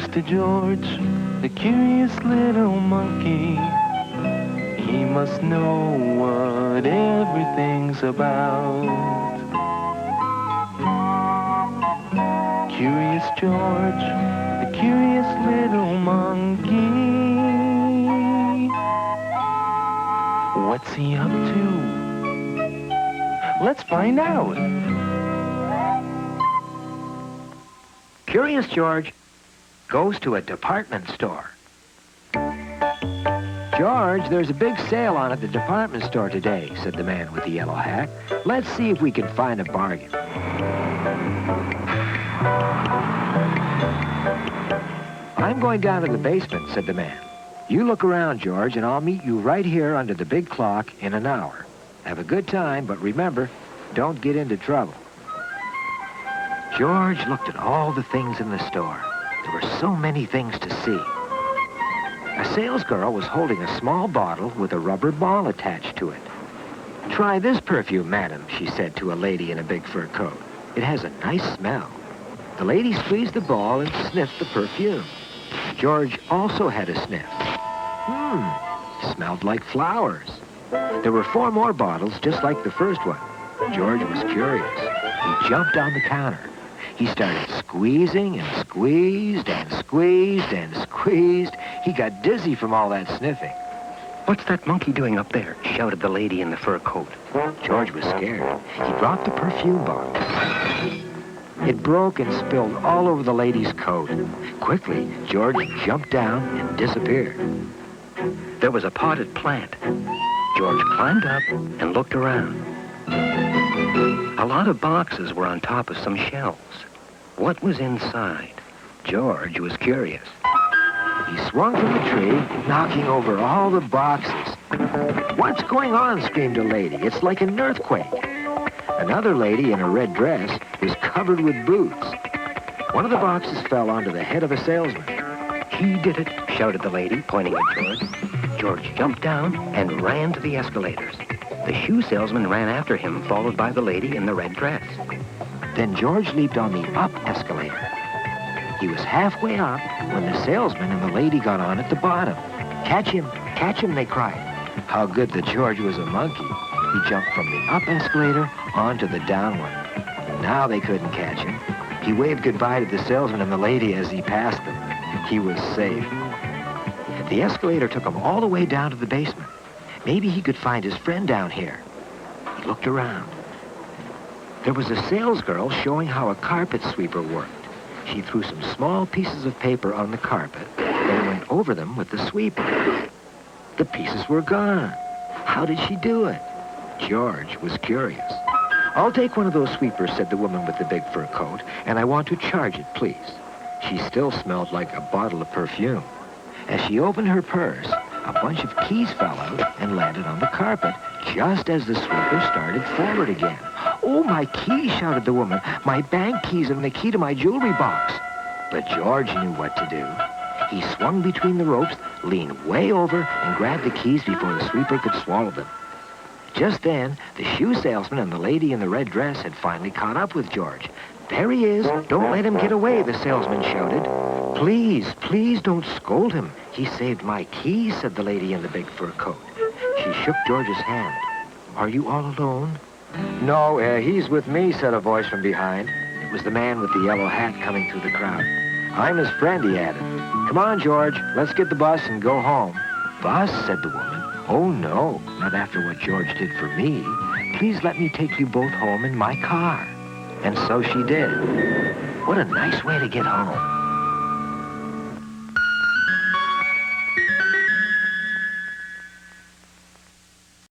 Mr. George, the curious little monkey. He must know what everything's about. Curious George, the curious little monkey. What's he up to? Let's find out. Curious George goes to a department store. George, there's a big sale on at the department store today, said the man with the yellow hat. Let's see if we can find a bargain. I'm going down to the basement, said the man. You look around, George, and I'll meet you right here under the big clock in an hour. Have a good time, but remember, don't get into trouble. George looked at all the things in the store. There were so many things to see. A salesgirl was holding a small bottle with a rubber ball attached to it. Try this perfume, madam, she said to a lady in a big fur coat. It has a nice smell. The lady squeezed the ball and sniffed the perfume. George also had a sniff. Smelled like flowers. There were 4 more bottles just like the first one. George was curious. He jumped on the counter. He started squeezing and squeezed and squeezed and squeezed. He got dizzy from all that sniffing. What's that monkey doing up there? Shouted the lady in the fur coat. George was scared. He dropped the perfume bottle. It broke and spilled all over the lady's coat. Quickly, George jumped down and disappeared. There was a potted plant. George climbed up and looked around. A lot of boxes were on top of some shelves. What was inside? George was curious. He swung from the tree, knocking over all the boxes. What's going on? Screamed a lady. It's like an earthquake. Another lady in a red dress was covered with boots. One of the boxes fell onto the head of a salesman. He did it, shouted the lady, pointing at George. George jumped down and ran to the escalators. The shoe salesman ran after him, followed by the lady in the red dress. Then George leaped on the up escalator. He was halfway up when the salesman and the lady got on at the bottom. Catch him, they cried. How good that George was a monkey. He jumped from the up escalator onto the down one. Now they couldn't catch him. He waved goodbye to the salesman and the lady as he passed them. He was safe. The escalator took him all the way down to the basement. Maybe he could find his friend down here. He looked around. There was a salesgirl showing how a carpet sweeper worked. She threw some small pieces of paper on the carpet, then went over them with the sweeper. The pieces were gone. How did she do it? George was curious. I'll take one of those sweepers, said the woman with the big fur coat, and I want to charge it, please. She still smelled like a bottle of perfume. As she opened her purse, a bunch of keys fell out and landed on the carpet, just as the sweeper started forward again. Oh, my keys, shouted the woman. My bank keys and the key to my jewelry box. But George knew what to do. He swung between the ropes, leaned way over, and grabbed the keys before the sweeper could swallow them. Just then, the shoe salesman and the lady in the red dress had finally caught up with George. There he is. Don't let him get away, the salesman shouted. Please don't scold him. He saved my keys, said the lady in the big fur coat. She shook George's hand. Are you all alone? No, he's with me, said a voice from behind. It was the man with the yellow hat coming through the crowd. I'm his friend, he added. Come on, George. Let's get the bus and go home. Bus, said the woman. Oh, no, not after what George did for me. Please let me take you both home in my car. And so she did. What a nice way to get home.